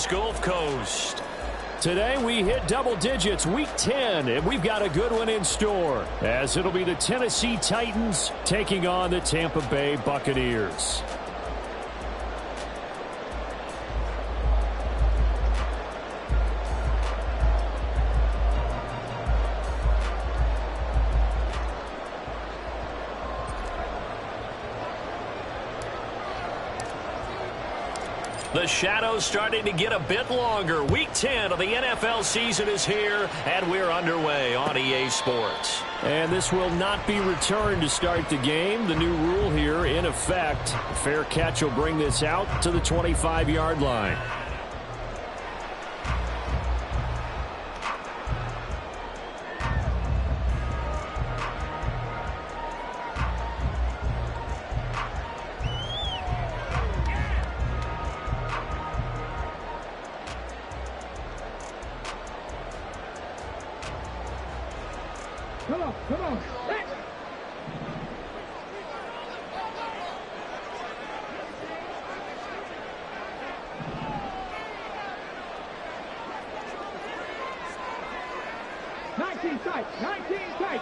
Gulf Coast. Today we hit double digits, week 10, and we've got a good one in store, as it'll be the Tennessee Titans taking on the Tampa Bay Buccaneers. The shadow's starting to get a bit longer. Week 10 of the NFL season is here, and we're underway on EA Sports. And this will not be returned to start the game. The new rule here in effect. A fair catch will bring this out to the 25-yard line. Come on. 19 tight.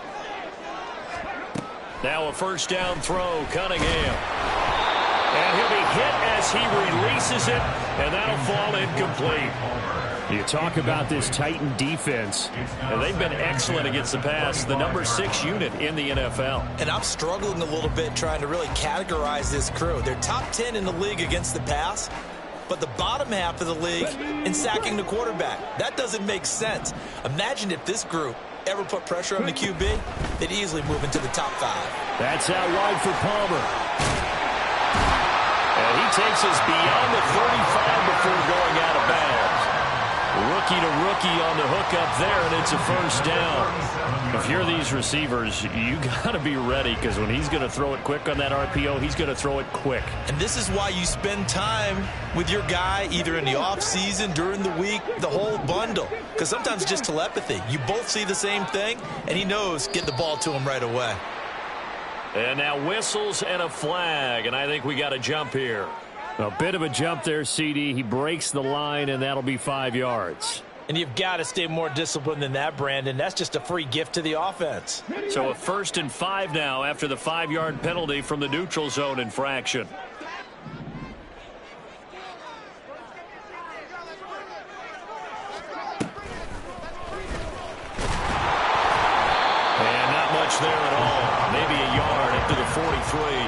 Now a first down throw, Cunningham. And he'll be hit as he releases it, and that'll fall incomplete. You talk about this Titan defense. And they've been excellent against the pass, the number 6 unit in the NFL. And I'm struggling a little bit trying to really categorize this crew. They're top 10 in the league against the pass, but the bottom half of the league in sacking the quarterback. That doesn't make sense. Imagine if this group ever put pressure on the QB, they'd easily move into the top 5. That's out wide for Palmer. And he takes us beyond the 35 before going out of bounds. Rookie to rookie on the hook up there, and it's a first down. If you're these receivers, you got to be ready, because when he's going to throw it quick on that RPO, he's going to throw it quick. And this is why you spend time with your guy either in the offseason, during the week, the whole bundle. Because sometimes it's just telepathy. You both see the same thing, and he knows get the ball to him right away. And now whistles and a flag, and I think we got a jump here. A bit of a jump there, CD. He breaks the line, and that'll be 5 yards. And you've got to stay more disciplined than that, Brandon. That's just a free gift to the offense. So a 1st and 5 now after the 5-yard penalty from the neutral zone infraction. And not much there at all. Maybe a yard up to the 43.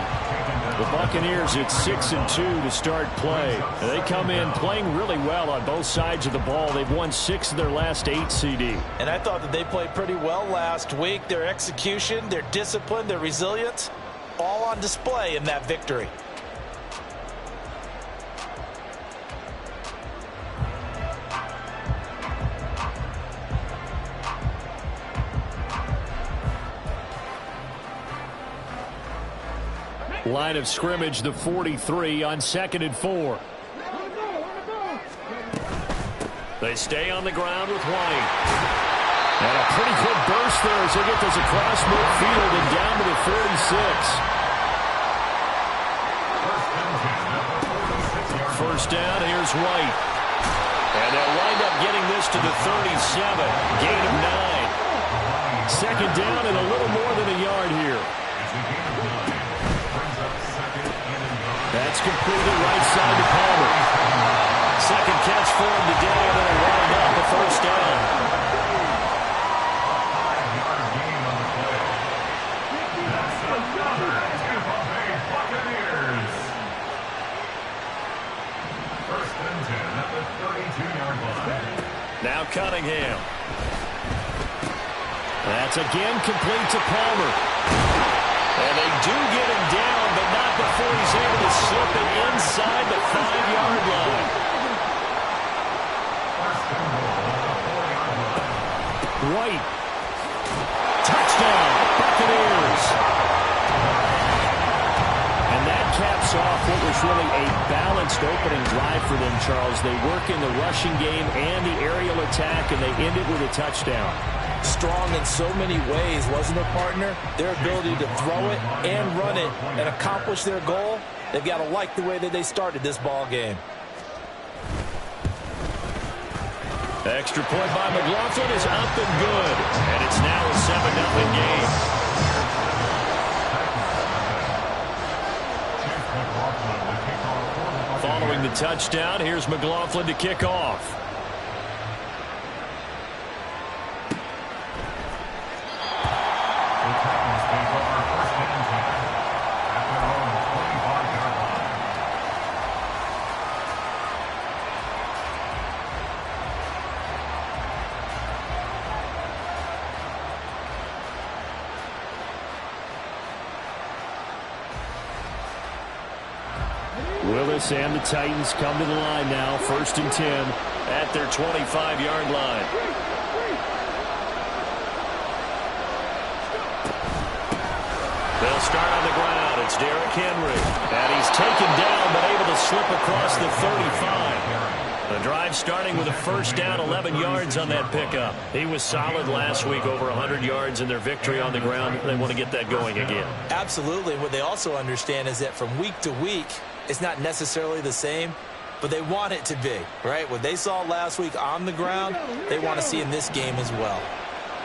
The Buccaneers at 6-2 to start play. They come in playing really well on both sides of the ball. They've won 6 of their last 8, CD. And I thought that they played pretty well last week. Their execution, their discipline, their resilience, all on display in that victory. Line of scrimmage, the 43 on 2nd and 4. They stay on the ground with White. And a pretty good burst there as they get this across midfield and down to the 46. First down, here's White. And they'll wind up getting this to the 37. Gain of 9. Second down and a little more than a yard here. That's completed right side to Palmer. Second catch for him today, and it'll wind up a first down. Now Cunningham. That's again complete to Palmer. And they do get him down, but not before he's able to slip it inside the 5-yard line. White. Touchdown, Buccaneers. And that caps off what was really a balanced opening drive for them, Charles. They work in the rushing game and the aerial attack, and they end it with a touchdown. Strong in so many ways, wasn't it, partner? Their ability to throw it and run it and accomplish their goal, they've got to like the way that they started this ball game. Extra point by McLaughlin is up and good. And it's now a 7-0 game. Following the touchdown, here's McLaughlin to kick off. Willis and the Titans come to the line now. 1st and 10 at their 25-yard line. They'll start on the ground. It's Derrick Henry. And he's taken down but able to slip across the 35. The drive starting with a 1st down, 11 yards on that pickup. He was solid last week, over 100 yards in their victory on the ground. They want to get that going again. Absolutely. What they also understand is that from week to week, it's not necessarily the same, but they want it to be, right? What they saw last week on the ground, they want to see in this game as well.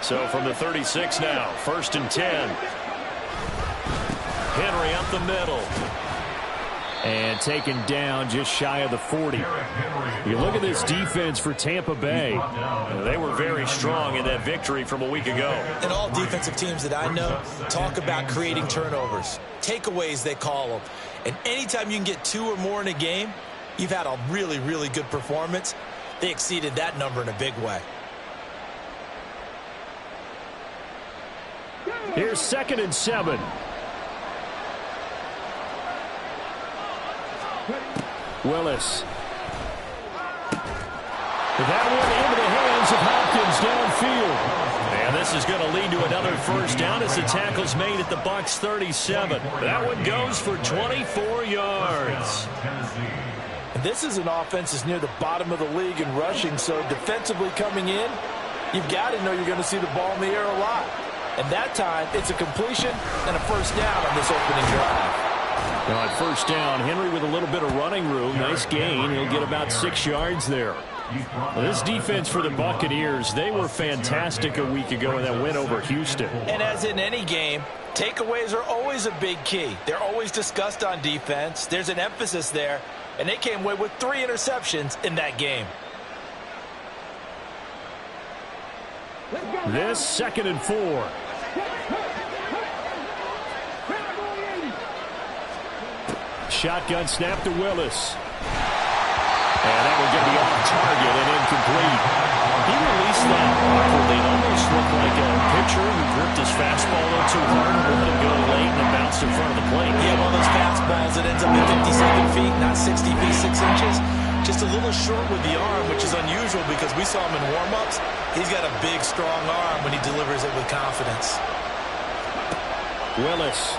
So from the 36 now, 1st and 10. Henry up the middle. And taken down just shy of the 40. You look at this defense for Tampa Bay. They were very strong in that victory from a week ago. And all defensive teams that I know talk about creating turnovers. Takeaways, they call them. And anytime you can get 2 or more in a game, you've had a really, really good performance. They exceeded that number in a big way. Here's 2nd and 7. Willis. That one into the hands of Hopkins downfield. And this is going to lead to another 1st down as the tackle's made at the Bucs 37. That one goes for 24 yards. This is an offense that's near the bottom of the league in rushing, so defensively coming in, you've got to know you're going to see the ball in the air a lot. And that time, it's a completion and a 1st down on this opening drive. Now on 1st down, Henry with a little bit of running room. Nice gain. He'll get about 6 yards there. Well, this defense for the Buccaneers, they were fantastic a week ago in that win over Houston. And as in any game, takeaways are always a big key. They're always discussed on defense. There's an emphasis there, and they came away with 3 interceptions in that game. This 2nd and 4. Shotgun snap to Willis. And that will get me off target and incomplete. He released that awkwardly. It almost looked like a pitcher who gripped his fastball a little too hard and let it go late and it bounced in front of the plate. Yeah, one of those fastballs that ends up at 57 feet, not 60 feet, 6 inches. Just a little short with the arm, which is unusual because we saw him in warm-ups. He's got a big, strong arm when he delivers it with confidence. Willis.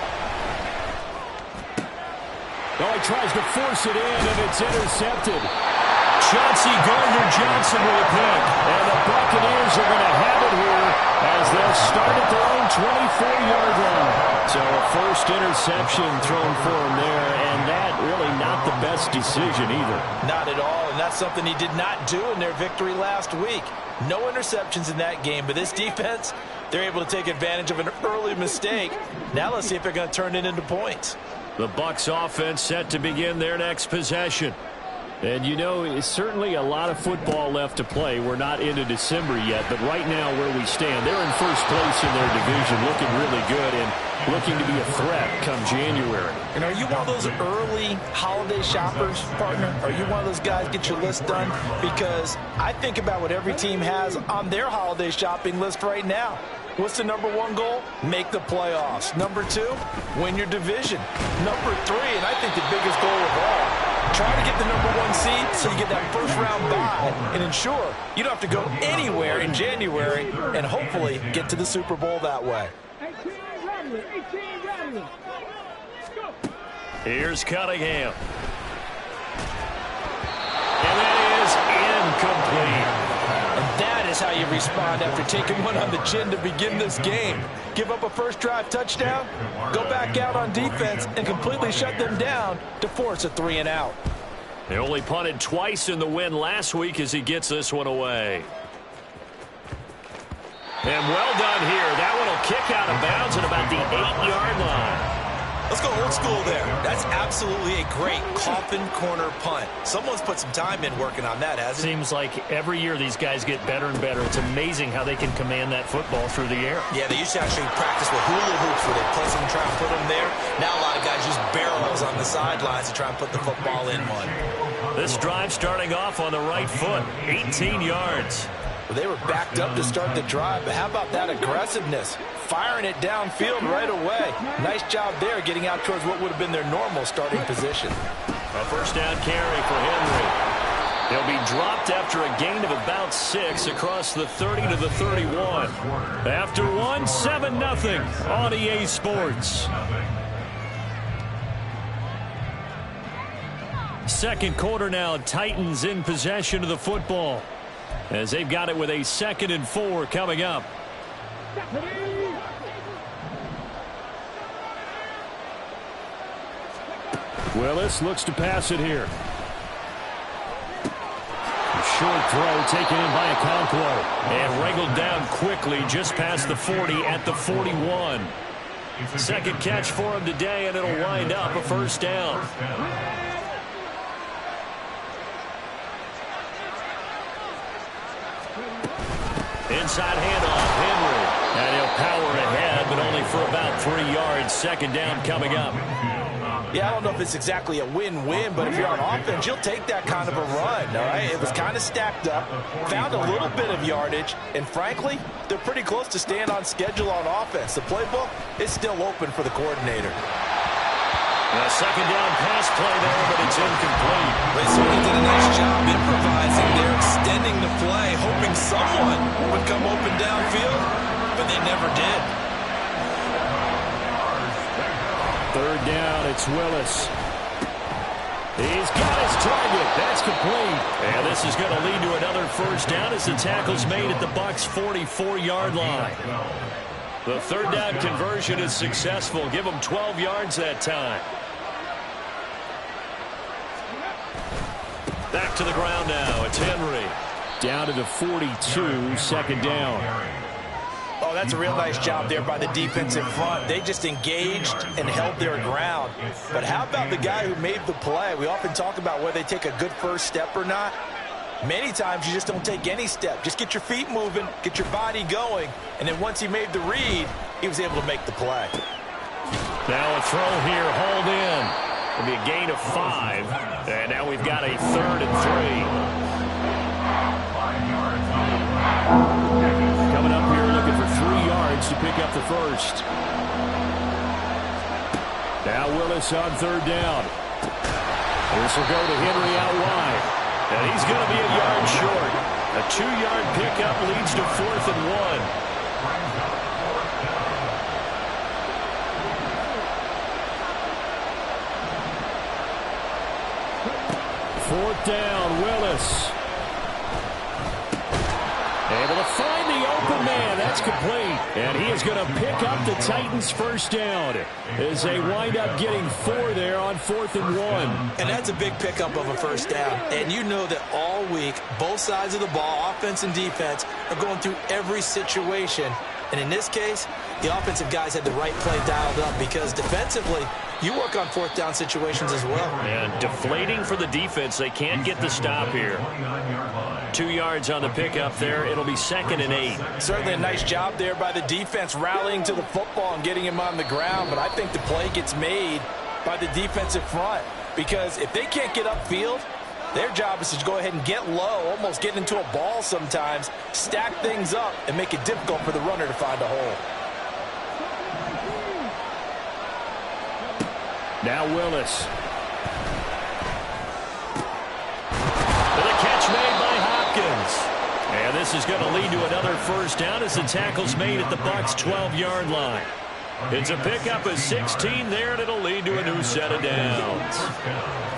Oh, he tries to force it in, and it's intercepted. Chauncey Gardner-Johnson with a pick. And the Buccaneers are going to have it here as they'll start at their own 24-yard line. So a 1st interception thrown for him there, and that really not the best decision either. Not at all, and that's something he did not do in their victory last week. No interceptions in that game, but this defense, they're able to take advantage of an early mistake. Now let's see if they're going to turn it into points. The Bucs offense set to begin their next possession. And, you know, it's certainly a lot of football left to play. We're not into December yet, but right now where we stand, they're in 1st place in their division, looking really good and looking to be a threat come January. And are you one of those early holiday shoppers, partner? Are you one of those guys get your list done? Because I think about what every team has on their holiday shopping list right now. What's the number 1 goal? Make the playoffs. Number 2, win your division. Number 3, and I think the biggest goal of all, try to get the number 1 seed so you get that 1st round bye and ensure you don't have to go anywhere in January and hopefully get to the Super Bowl that way. Here's Cunningham. And that is incomplete. And that is how you respond after taking one on the chin to begin this game. Give up a 1st drive touchdown, go back out on defense, and completely shut them down to force a 3 and out. They only punted twice in the win last week as he gets this one away. And well done here. That one will kick out of bounds at about the 8-yard line. Let's go old school there. That's absolutely a great coffin corner punt. Someone's put some time in working on that, hasn't it? Seems like every year these guys get better and better. It's amazing how they can command that football through the air. Yeah, they used to actually practice with hula hoops where they place them and try and put them there. Now a lot of guys use barrels on the sidelines to try and put the football in one. This drive starting off on the right foot, 18 yards. Well, they were backed up to start the drive, but how about that aggressiveness? Firing it downfield right away. Nice job there getting out towards what would have been their normal starting position. A first down carry for Henry. He'll be dropped after a gain of about 6 across the 30 to the 31. After one, 7-0 on EA Sports. Second quarter now, Titans in possession of the football as they've got it with a 2nd and 4 coming up. Willis looks to pass it here. Short throw taken in by Okonkwo. And wrangled down quickly just past the 40 at the 41. Second catch for him today, and it'll wind up a first down. Inside handoff, Henry. And he'll power ahead, but only for about 3 yards. Second down coming up. Yeah, I don't know if it's exactly a win-win, but if you're on offense, you'll take that kind of a run, all right? It was kind of stacked up, found a little bit of yardage, and frankly, they're pretty close to staying on schedule on offense. The playbook is still open for the coordinator. A second down pass play there, but it's incomplete. They certainly did a nice job improvising there, extending the play, hoping someone would come open downfield, but they never did. Third down, it's Willis. He's got his target. That's complete. And this is going to lead to another first down as the tackle's made at the Bucs' 44-yard line. The third down conversion is successful. Give them 12 yards that time. Back to the ground now. It's Henry. Down to the 42, second down. Oh, that's a real nice job there by the defensive front. They just engaged and held their ground. But how about the guy who made the play? We often talk about whether they take a good first step or not. Many times you just don't take any step. Just get your feet moving, get your body going, and then once he made the read, he was able to make the play. Now a throw here, hauled in. It'll be a gain of 5. And now we've got a 3rd and 3. Coming up here looking for 3 yards to pick up the first. Now Willis on third down. This will go to Henry out wide. And he's going to be a yard short. A 2-yard pickup leads to 4th and 1. Fourth down, Willis. Able to find the open man. That's complete. And he is going to pick up the Titans' first down as they wind up getting 4 there on 4th and 1. And that's a big pickup of a first down. And you know that all week, both sides of the ball, offense and defense, are going through every situation. And in this case, the offensive guys had the right play dialed up because defensively, you work on 4th down situations as well. And deflating for the defense. They can't get the stop here. 2 yards on the pickup there. It'll be 2nd and 8. Certainly a nice job there by the defense rallying to the football and getting him on the ground. But I think the play gets made by the defensive front because if they can't get upfield, their job is to go ahead and get low, almost get into a ball sometimes, stack things up, and make it difficult for the runner to find a hole. Now Willis. And a catch made by Hopkins. And this is going to lead to another first down as the tackle's made at the Bucs' 12-yard line. It's a pickup of 16 there, and it'll lead to a new set of downs.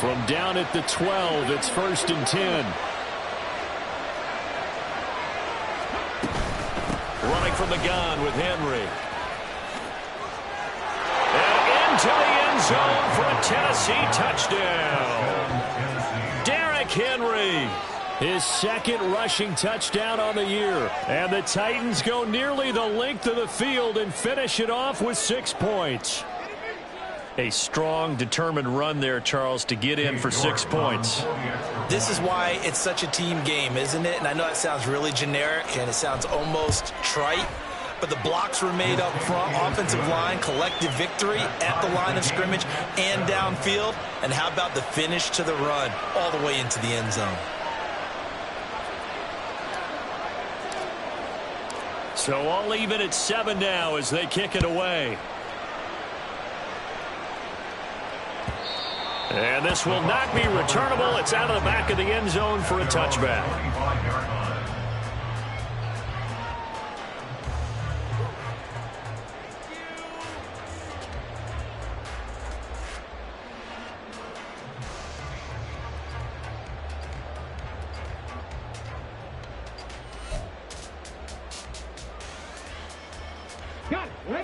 From down at the 12, it's 1st and 10. Running from the gun with Henry. And into the end zone for a Tennessee touchdown. Henry. His second rushing touchdown on the year. And the Titans go nearly the length of the field and finish it off with 6 points. A strong, determined run there, Charles, to get in for 6 points. This is why it's such a team game, isn't it? And I know it sounds really generic and it sounds almost trite, but the blocks were made up front, offensive line, collective victory at the line of scrimmage and downfield. And how about the finish to the run all the way into the end zone? So all even at 7 now as they kick it away. And this will not be returnable. It's out of the back of the end zone for a touchback.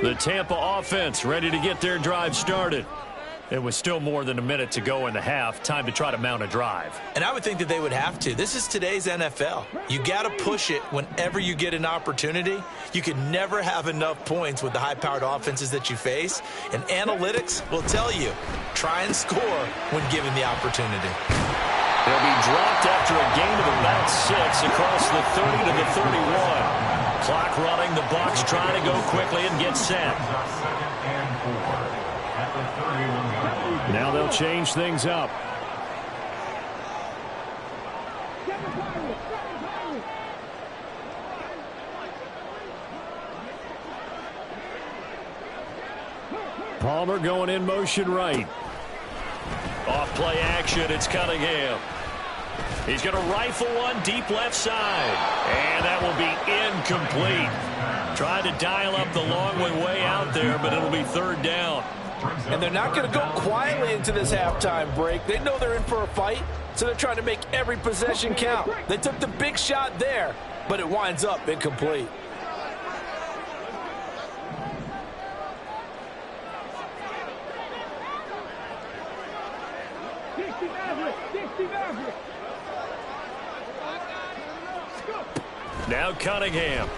The Tampa offense ready to get their drive started. It was still more than a minute to go in the half. Time to try to mount a drive. And I would think that they would have to. This is today's NFL. You got to push it whenever you get an opportunity. You can never have enough points with the high-powered offenses that you face. And analytics will tell you, try and score when given the opportunity. They'll be dropped after a gain of about 6 across the 30 to the 31. Clock running, the Bucs trying to go quickly and get set. Now they'll change things up. Palmer going in motion right. Off play action, it's Cunningham. He's going to rifle one deep left side. And that will be incomplete. Trying to dial up the long way out there, but it'll be third down. And they're not going to go quietly into this halftime break. They know they're in for a fight, so they're trying to make every possession count. They took the big shot there, but it winds up incomplete. Now Cunningham.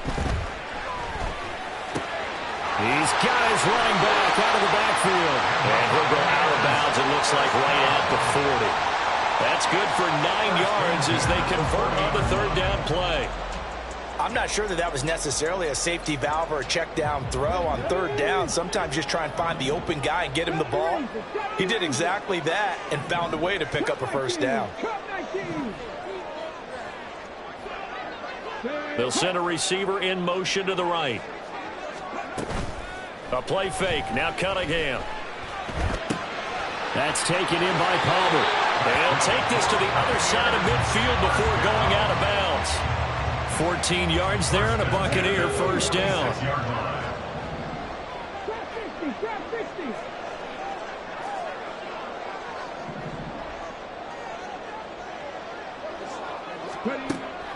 He's got his running back out of the backfield. And he'll go out of bounds, it looks like right at the 40. That's good for 9 yards as they convert on the third down play. I'm not sure that that was necessarily a safety valve or a check down throw on third down. Sometimes just try and find the open guy and get him the ball. He did exactly that and found a way to pick up a first down. They'll send a receiver in motion to the right. A play fake. Now Cunningham. That's taken in by Palmer. They'll take this to the other side of midfield before going out of bounds. 14 yards there and a Buccaneer first down.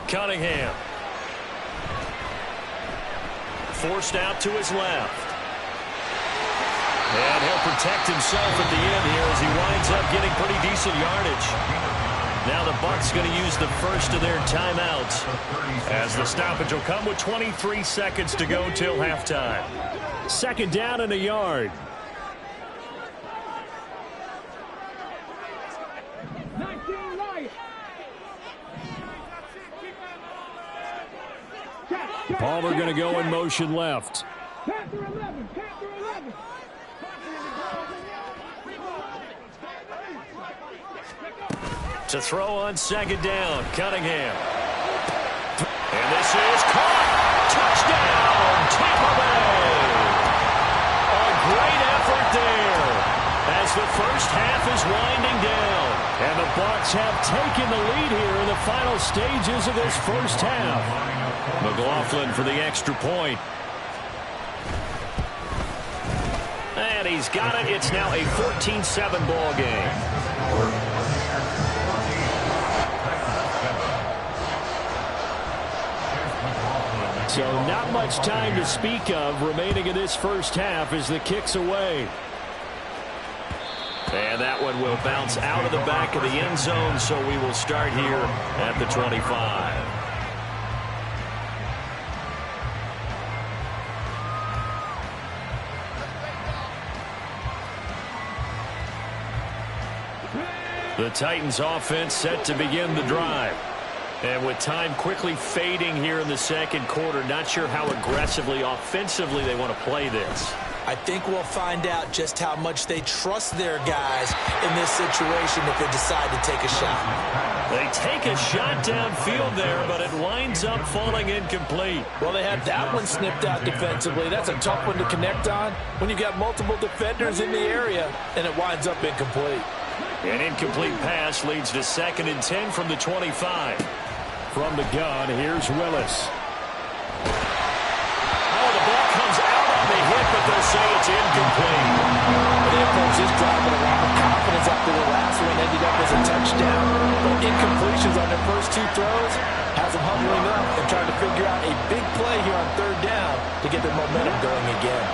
Cunningham. Forced out to his left. And he'll protect himself at the end here as he winds up getting pretty decent yardage. Now the Bucs going to use the first of their timeouts as the stoppage will come with 23 seconds to go till halftime. Second down and a yard. Palmer going to go in motion left. To throw on second down, Cunningham. And this is caught. Touchdown, Tampa Bay. A great effort there as the first half is winding down. And the Bucs have taken the lead here in the final stages of this first half. McLaughlin for the extra point. And he's got it. It's now a 14-7 ball game. So not much time to speak of remaining in this first half as the kick's away. And that and will bounce out of the back of the end zone, so we will start here at the 25. The Titans offense set to begin the drive. And with time quickly fading here in the second quarter, not sure how aggressively, offensively they want to play this. I think we'll find out just how much they trust their guys in this situation if they decide to take a shot. They take a shot downfield there, but it winds up falling incomplete. Well, they had that one snipped out defensively. That's a tough one to connect on when you got multiple defenders in the area, and it winds up incomplete. An incomplete pass leads to 2nd and 10 from the 25. From the gun, here's Willis. Oh, the ball comes out on the hit, but they'll say it's incomplete. They approach this drive with a lot of confidence after the last one ended up as a touchdown. But incompletions on their first 2 throws has them huddling up and trying to figure out a big play here on 3rd down to get their momentum going again.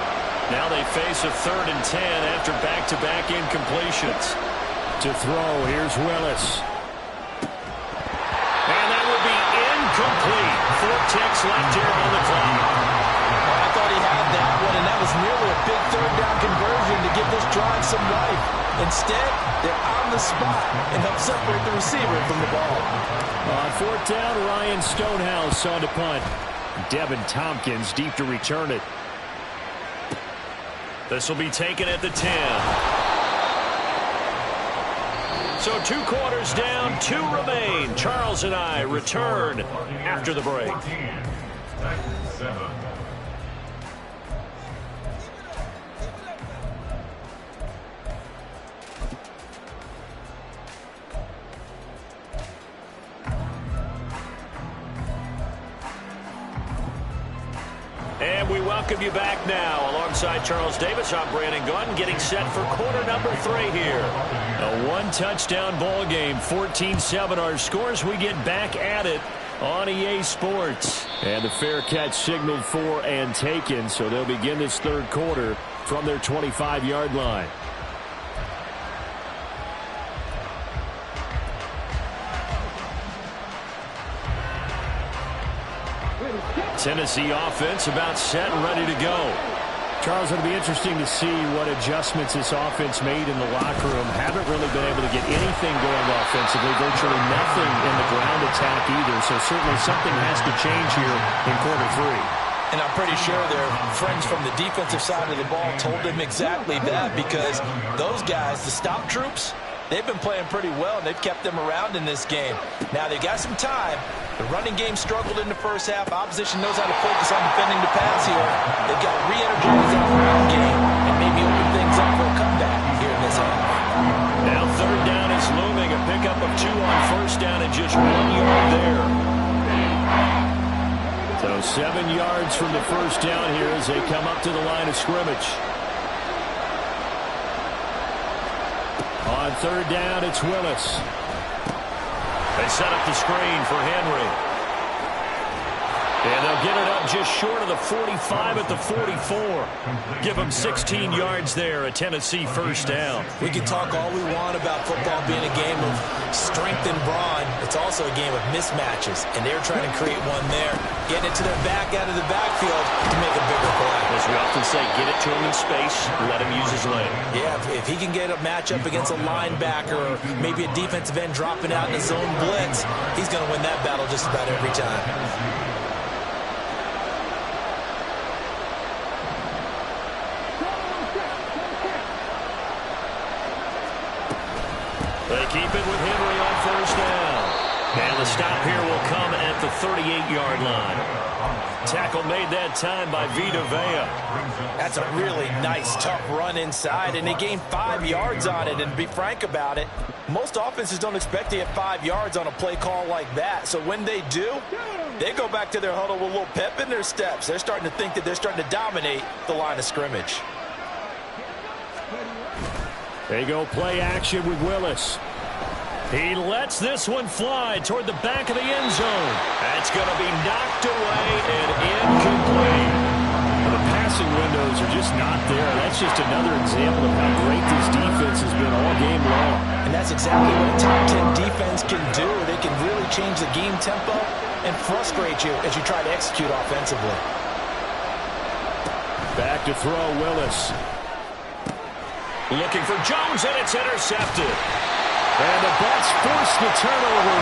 Now they face a 3rd and 10 after back-to-back incompletions. To throw, here's Willis. And that will be incomplete. 4 ticks left here on the clock. Well, I thought he had that one, and that was nearly a big 3rd down conversion to give this drive some life. Instead, they're on the spot and help separate the receiver from the ball. On 4th down, Ryan Stonehouse on to punt. Devin Tompkins deep to return it. This will be taken at the 10. So 2 quarters down, 2 remain. Charles and I return after the break. And we welcome you back now. Alongside Charles Davis, I'm Brandon Gunn, getting set for quarter number 3 here. A 1-touchdown ball game, 14-7 our scores. We get back at it on EA Sports. And the fair catch signaled for and taken, so they'll begin this 3rd quarter from their 25-yard line. Tennessee offense about set and ready to go. Charles, it'll be interesting to see what adjustments this offense made in the locker room. Haven't really been able to get anything going offensively, virtually nothing in the ground attack either. So certainly something has to change here in quarter 3. And I'm pretty sure their friends from the defensive side of the ball told them exactly that, because those guys, the stop troops, they've been playing pretty well, and they've kept them around in this game. Now they've got some time. The running game struggled in the first half. Opposition knows how to focus on defending the pass here. They've got to re-energize that running game and maybe open things up for a comeback here in this half. Now 3rd down is looming. A pickup of 2 on 1st down and just 1 yard there. So 7 yards from the 1st down here as they come up to the line of scrimmage. On 3rd down, it's Willis. They set up the screen for Henry. And they'll get it up just short of the 45 at the 44. Give them 16 yards there, a Tennessee 1st down. We can talk all we want about football being a game of strength and brawn. It's also a game of mismatches, and they're trying to create one there, getting it to their back out of the backfield to make a bigger play. As we often say, get it to him in space, let him use his leg. Yeah, if he can get a matchup against a linebacker or maybe a defensive end dropping out in a zone blitz, he's going to win that battle just about every time. They keep it with Henry on 1st down. And the stop here will come at the 38-yard line. Tackle made that time by Vita Vea. That's a really nice, tough run inside, and they gained 5 yards on it. And to be frank about it, most offenses don't expect to get 5 yards on a play call like that. So when they do, they go back to their huddle with a little pep in their steps. They're starting to think that they're starting to dominate the line of scrimmage. They go play action with Willis. He lets this one fly toward the back of the end zone. That's going to be knocked away and incomplete. The passing wind windows are just not there. That's just another example of how great this defense has been all game long. And that's exactly what a top 10 defense can do. They can really change the game tempo and frustrate you as you try to execute offensively. Back to throw, Willis. Looking for Jones, and it's intercepted. And the Bucs force the turnover.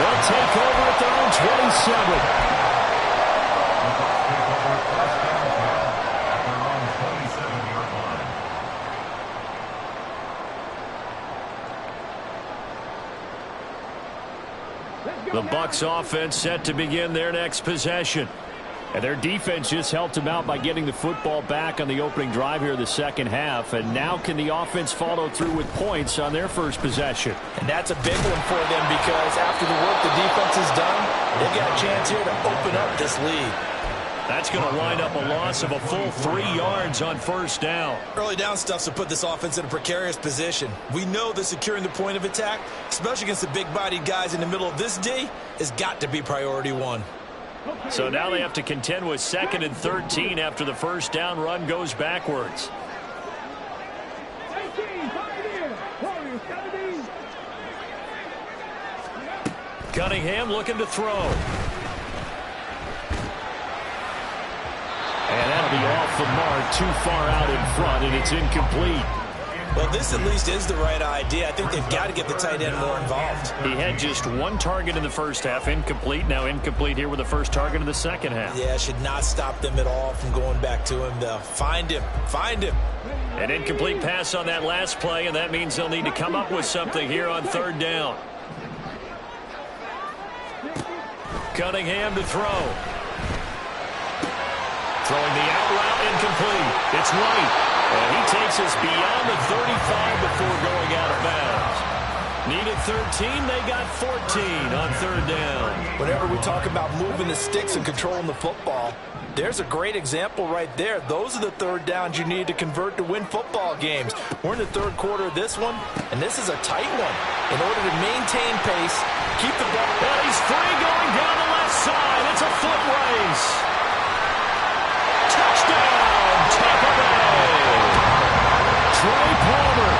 They'll take over at their own 27. The Bucs offense set to begin their next possession. And their defense just helped them out by getting the football back on the opening drive here in the second half. And now can the offense follow through with points on their first possession? And that's a big one for them because after the work the defense has done, they've got a chance here to open up this lead. That's going to wind up a loss of a full 3 yards on first down. Early down stuff to put this offense in a precarious position. We know that securing the point of attack, especially against the big-bodied guys in the middle of this D, has got to be priority one. So now they have to contend with 2nd and 13 after the first down run goes backwards. Cunningham looking to throw. And that'll be off the mark, too far out in front, and it's incomplete. Well, this at least is the right idea. I think they've got to get the tight end more involved. He had just 1 target in the first half, incomplete. Now incomplete here with the first target of the second half. Yeah, should not stop them at all from going back to him, though. Find him. Find him. An incomplete pass on that last play, and that means they'll need to come up with something here on 3rd down. Cunningham to throw. Throwing the out route, incomplete. It's White, and he takes us beyond the 35 before going out of bounds. Needed 13, they got 14 on 3rd down. Whenever we talk about moving the sticks and controlling the football, there's a great example right there. Those are the 3rd downs you need to convert to win football games. We're in the 3rd quarter of this one, and this is a tight one. In order to maintain pace, keep the ball. And he's free going down the left side. It's a foot race. Touchdown, Tampa Bay. Trey Palmer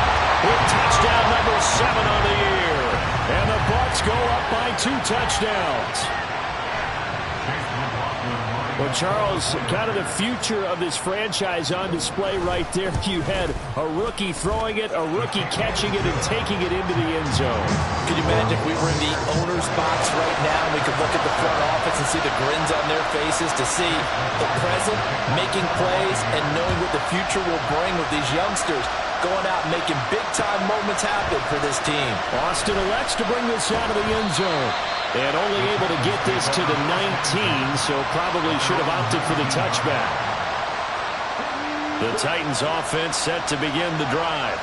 with touchdown number 7 on the year. And the Bucs go up by 2 touchdowns. Well, Charles, kind of the future of this franchise on display right there. You had a rookie throwing it, a rookie catching it, and taking it into the end zone. Could you imagine if we were in the owner's box right now and we could look at the front office and see the grins on their faces to see the present, making plays, and knowing what the future will bring with these youngsters going out and making big-time moments happen for this team. Austin elects to bring this out of the end zone. And only able to get this to the 19, so probably should have opted for the touchback. The Titans offense set to begin the drive.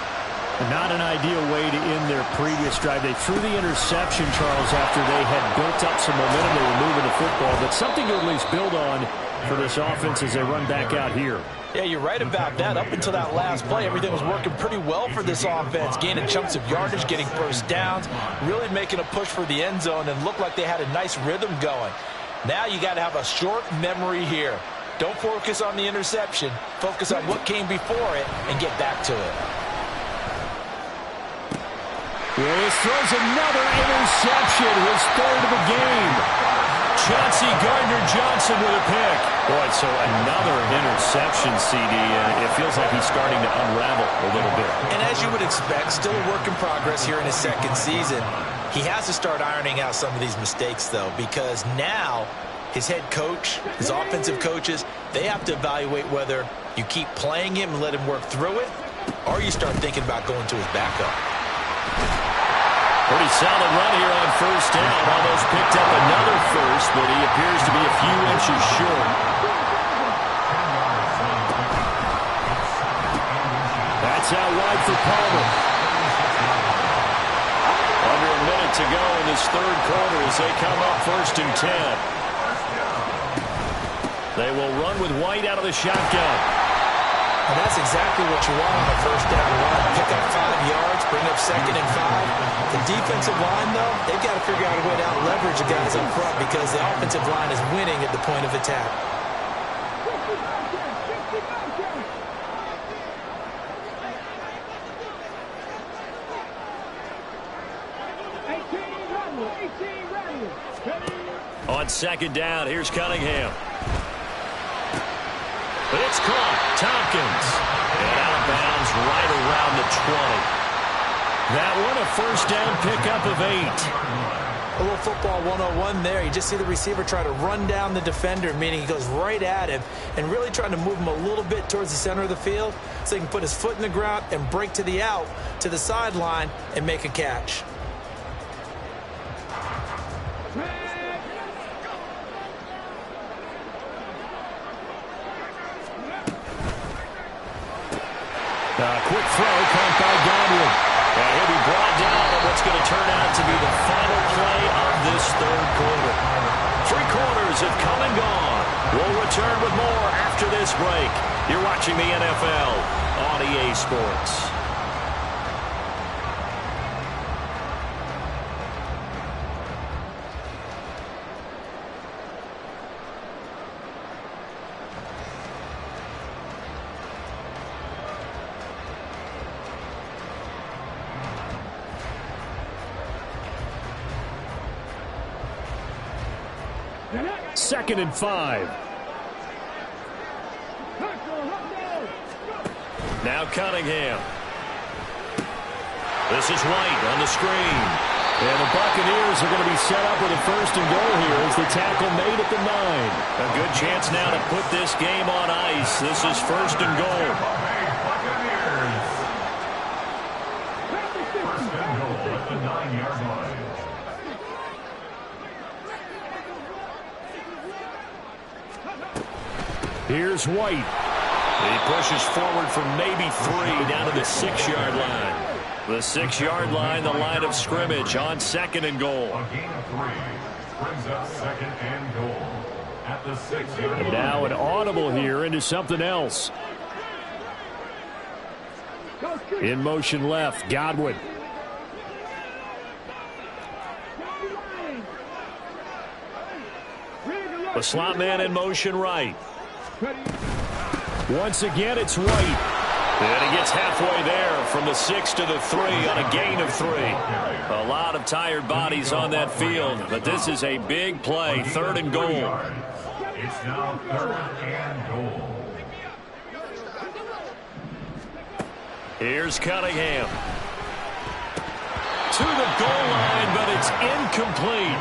Not an ideal way to end their previous drive. They threw the interception, Charles, after they had built up some momentum. They were moving the football, but something to at least build on for this offense as they run back out here. Yeah, you're right about that. Up until that last play, everything was working pretty well for this offense, gaining chunks of yardage, getting first downs, really making a push for the end zone, and looked like they had a nice rhythm going. Now you got to have a short memory here. Don't focus on the interception. Focus on what came before it and get back to it. Willis throws another interception, his 3rd of the game. Chauncey Gardner-Johnson with a pick. Boy, so another interception, CD. It feels like he's starting to unravel a little bit. And as you would expect, still a work in progress here in his 2nd season. He has to start ironing out some of these mistakes, though, because now his head coach, his offensive coaches, they have to evaluate whether you keep playing him and let him work through it, or you start thinking about going to his backup. Pretty solid run here on first down. Almost picked up another first, but he appears to be a few inches short. That's out wide for Palmer. Under a minute to go in this 3rd quarter as they come up 1st and 10. They will run with White out of the shotgun. And that's exactly what you want on a first down run. Pick up 5 yards, bring up 2nd and 5. The defensive line, though, they've got to figure out a way to out-leverage the guys up front because the offensive line is winning at the point of attack. On second down, here's Cunningham. But it's caught. Tompkins. And out of bounds right around the 20. That one a first down pickup of 8. A little football 101 there. You just see the receiver try to run down the defender, meaning he goes right at him and really trying to move him a little bit towards the center of the field so he can put his foot in the ground and break to the out, to the sideline, and make a catch. Quick throw caught by Godwin. And he'll be brought down on what's going to turn out to be the final play of this third quarter. 3 quarters have come and gone. We'll return with more after this break. You're watching the NFL on EA Sports. Second and 5. Now Cunningham. This is White on the screen. And the Buccaneers are going to be set up with a first and goal here as the tackle made at the 9. A good chance now to put this game on ice. This is first and goal. First and goal at the 9-yard line. Here's White. He pushes forward from maybe 3 down to the 6-yard line. The 6-yard line, the line of scrimmage on second and goal. A gain of 3 brings up second and goal at the 6-yard line. And now an audible here into something else. In motion left, Godwin. The slot man in motion right. Once again, it's White. And he gets halfway there from the 6 to the 3 on a gain of 3. A lot of tired bodies on that field, but this is a big play, third and goal. It's now third and goal. Here's Cunningham. To the goal line, but it's incomplete.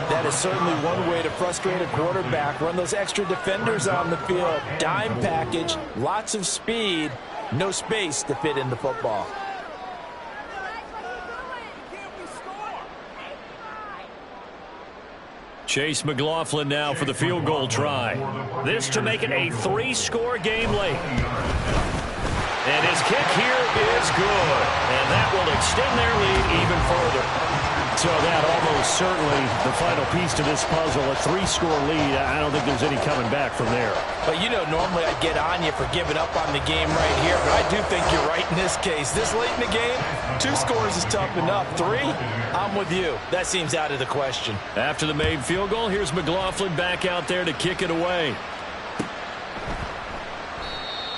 That is certainly one way to frustrate a quarterback. Run those extra defenders on the field. Dime package, lots of speed, no space to fit in the football. Chase McLaughlin now for the field goal try. This to make it a 3-score game late. And his kick here is good. And that will extend their lead even further. So that almost certainly the final piece to this puzzle, a 3-score lead. I don't think there's any coming back from there. But, you know, normally I'd get on you for giving up on the game right here, but I do think you're right in this case. This late in the game, 2 scores is tough enough. 3, I'm with you. That seems out of the question. After the made field goal, here's McLaughlin back out there to kick it away.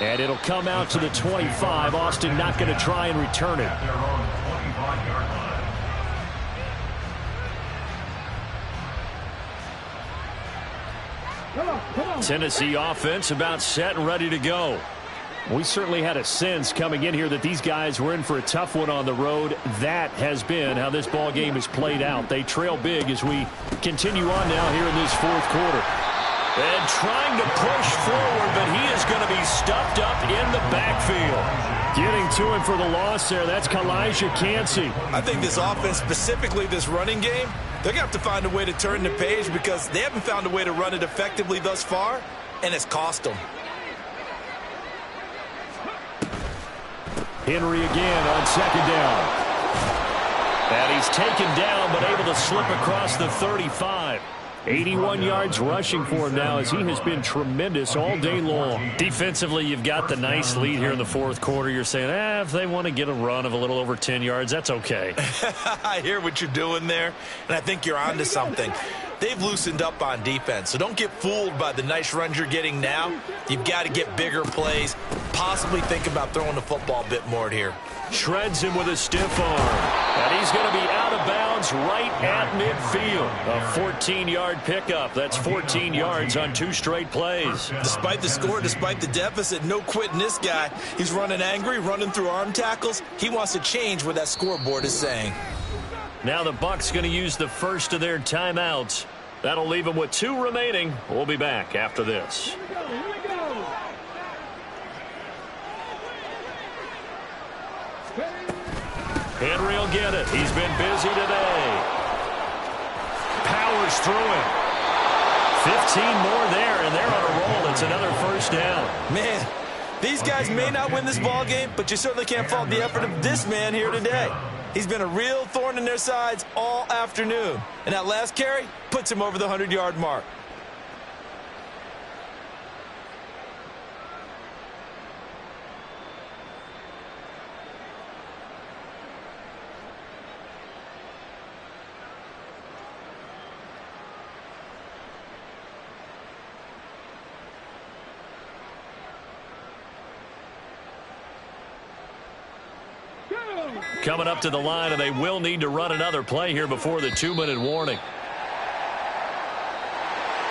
And it'll come out to the 25. Austin not going to try and return it. At their own 25-yard line. Tennessee offense about set and ready to go. We certainly had a sense coming in here that these guys were in for a tough one on the road. That has been how this ball game has played out. They trail big as we continue on now here in this fourth quarter. And trying to push forward, but he is going to be stuffed up in the backfield. Getting to him for the loss there. That's Kalijah Cansey. I think this offense, specifically this running game, they're going to have to find a way to turn the page because they haven't found a way to run it effectively thus far, and it's cost them. Henry again on second down. And he's taken down, but able to slip across the 35. 81 yards rushing for him now as he has been tremendous all day long. Defensively, you've got the nice lead here in the fourth quarter. You're saying, if they want to get a run of a little over 10 yards, that's okay. I hear what you're doing there, and I think you're onto something. they've loosened up on defense. So don't get fooled by the nice runs you're getting now. You've got to get bigger plays, possibly think about throwing the football a bit more here. Shreds him with a stiff arm. And he's going to be out of bounds right at midfield. A 14-yard pickup. That's 14 yards on 2 straight plays. Despite the score, despite the deficit, no quitting this guy. He's running angry, running through arm tackles. He wants to change what that scoreboard is saying. Now the Bucs going to use the first of their timeouts. That'll leave them with 2 remaining. We'll be back after this. Henry will get it. He's been busy today. Powers through him. 15 more there, and they're on a roll. It's another first down. Man, these guys may not win this ball game, but you certainly can't fault the effort of this man here today. He's been a real thorn in their sides all afternoon. And that last carry puts him over the 100-yard mark. Coming up to the line, and they will need to run another play here before the 2-minute warning.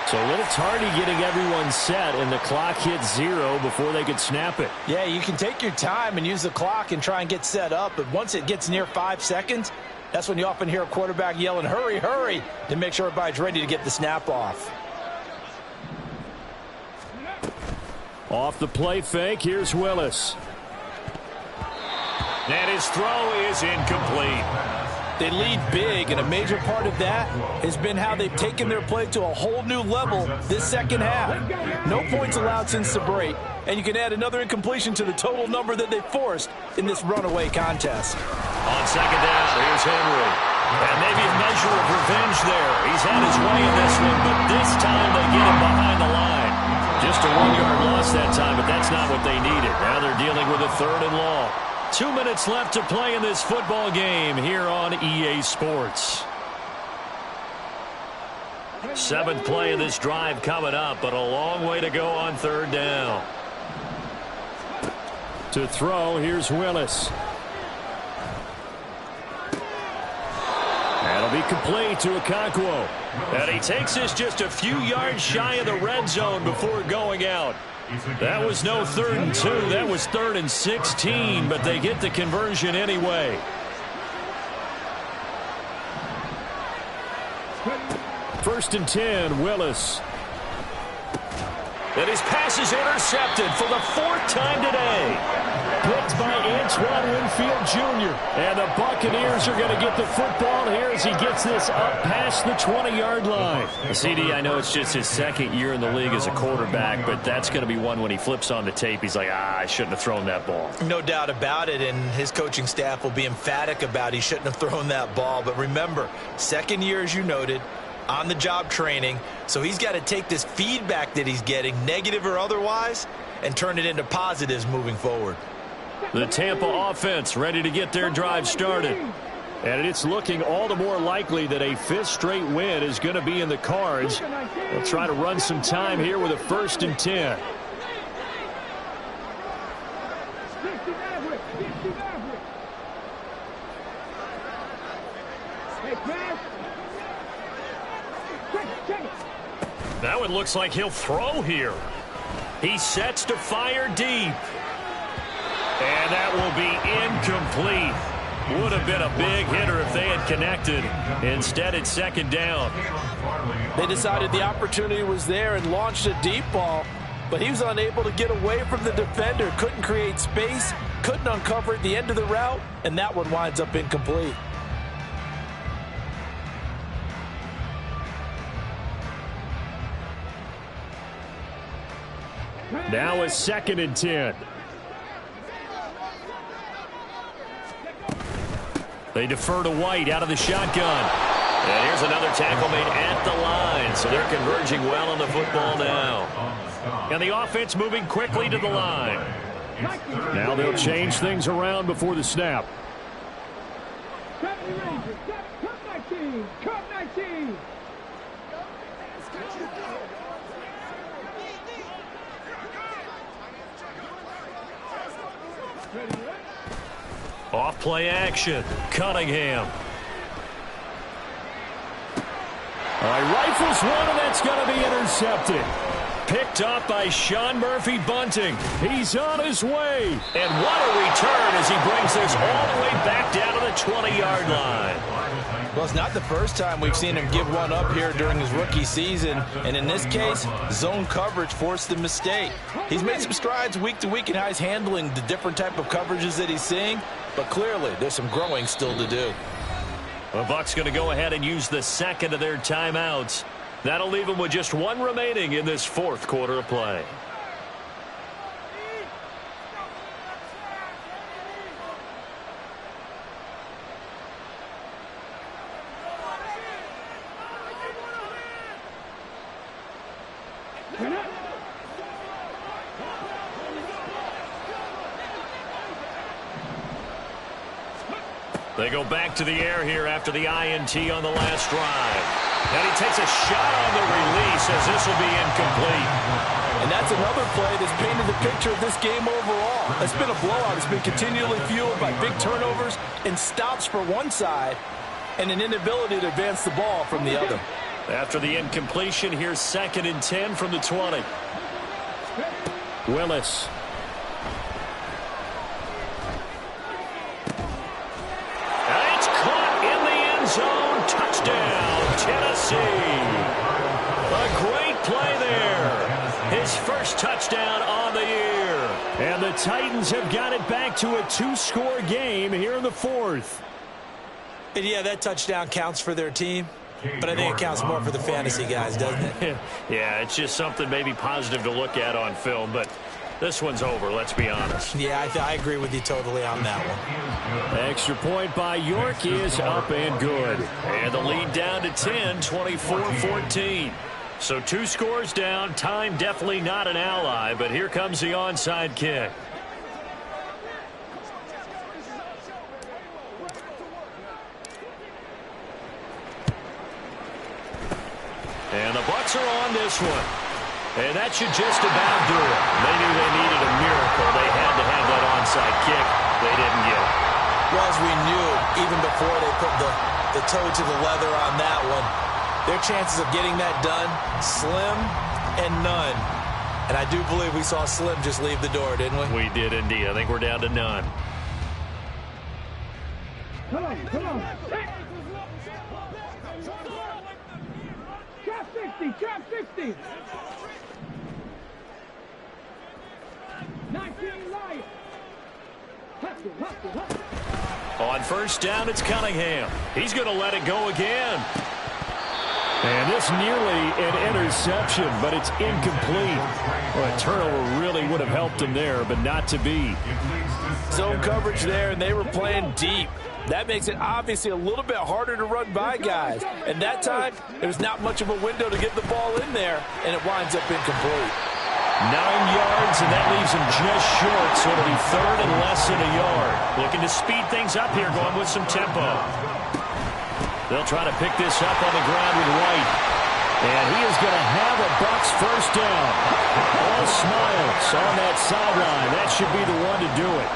So a little tardy getting everyone set, and the clock hits 0 before they could snap it. Yeah, you can take your time and use the clock and try and get set up, but once it gets near 5 seconds, that's when you often hear a quarterback yelling, hurry, hurry, to make sure everybody's ready to get the snap off. Off the play fake, here's Willis. And his throw is incomplete. They lead big, and a major part of that has been how they've taken their play to a whole new level this second half. No points allowed since the break, and you can add another incompletion to the total number that they forced in this runaway contest. On second down, here's Henry. And maybe a measure of revenge there. He's had his way in this one, but this time they get him behind the line. Just a 1-yard loss that time, but that's not what they needed. Now they're dealing with a 3rd and long. 2 minutes left to play in this football game here on EA Sports. 7th play of this drive coming up, but a long way to go on 3rd down. To throw, here's Willis. That'll be complete to Okonkwo. And he takes this just a few yards shy of the red zone before going out. That was no 3rd and 2. That was 3rd and 16, but they get the conversion anyway. First and 10, Willis. And his pass is intercepted for the 4th time today. Picked by Antoine Winfield Jr. And the Buccaneers are going to get the football here as he gets this up past the 20-yard line. CD, I know it's just his 2nd year in the league as a quarterback, but that's going to be one when he flips on the tape. He's like, I shouldn't have thrown that ball. No doubt about it, and his coaching staff will be emphatic about he shouldn't have thrown that ball. But remember, 2nd year, as you noted, on-the-job training, so he's got to take this feedback that he's getting, negative or otherwise, and turn it into positives moving forward. The Tampa offense ready to get their drive started. And it's looking all the more likely that a 5th straight win is going to be in the cards. They'll try to run some time here with a 1st and 10. Now it looks like he'll throw here. He sets to fire deep. And that will be incomplete. Would have been a big hitter if they had connected. Instead, it's 2nd down. They decided the opportunity was there and launched a deep ball, but he was unable to get away from the defender, couldn't create space, couldn't uncover at the end of the route, and that one winds up incomplete. Now a 2nd and 10. They defer to White out of the shotgun. And here's another tackle made at the line. So they're converging well on the football now. And the offense moving quickly to the line. Now they'll change things around before the snap. Off play action. Cunningham. All right, rifles one, and that's going to be intercepted. Picked up by Sean Murphy Bunting. He's on his way. And what a return as he brings this all the way back down to the 20-yard line. Well, it's not the first time we've seen him give one up here during his rookie season. And in this case, zone coverage forced the mistake. He's made some strides week to week in how he's handling the different type of coverages that he's seeing. But clearly, there's some growing still to do. The Bucs going to go ahead and use the second of their timeouts. That'll leave them with just one remaining in this fourth quarter of play. They go back to the air here after the INT on the last drive. And he takes a shot on the release as this will be incomplete. And that's another play that's painted the picture of this game overall. It's been a blowout. It's been continually fueled by big turnovers and stops for one side and an inability to advance the ball from the other. After the incompletion, here's 2nd and 10 from the 20. Willis. Zone touchdown, Tennessee. A great play there. His first touchdown on the year. And the Titans have got it back to a 2-score game here in the fourth. And yeah, that touchdown counts for their team, but I think it counts more for the fantasy guys, doesn't it? Yeah, it's just something maybe positive to look at on film, but this one's over, let's be honest. Yeah, I agree with you totally on that one. Extra point by York is up and good. And the lead down to 10, 24-14. So 2 scores down. Time definitely not an ally, but here comes the onside kick. And the Bucs are on this one. And that should just about do it. They knew they needed a miracle. They had to have that onside kick. They didn't get it. Well, as we knew, even before they put the toe to the leather on that one, their chances of getting that done, slim and none. And I do believe we saw Slim just leave the door, didn't we? We did indeed. I think we're down to none. Come on, come on. Trap 60, trap 60. 19 Lions. On first down, it's Cunningham. He's going to let it go again. And this nearly an interception, but it's incomplete. Well, a turnover really would have helped him there, but not to be. Zone coverage there, and they were playing deep. That makes it obviously a little bit harder to run by guys. And that time, there's not much of a window to get the ball in there, and it winds up incomplete. 9 yards, and that leaves him just short, so it'll be 3rd and less than a yard. Looking to speed things up here, going with some tempo. They'll try to pick this up on the ground with White. And he is going to have a Bucs first down. All smiles on that sideline. That should be the one to do it.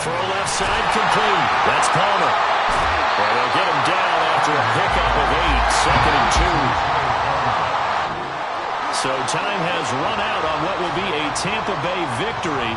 Throw left side complete. That's Palmer. And they'll get him down after a pickup of 8, 2nd and 2. So time has run out on what will be a Tampa Bay victory.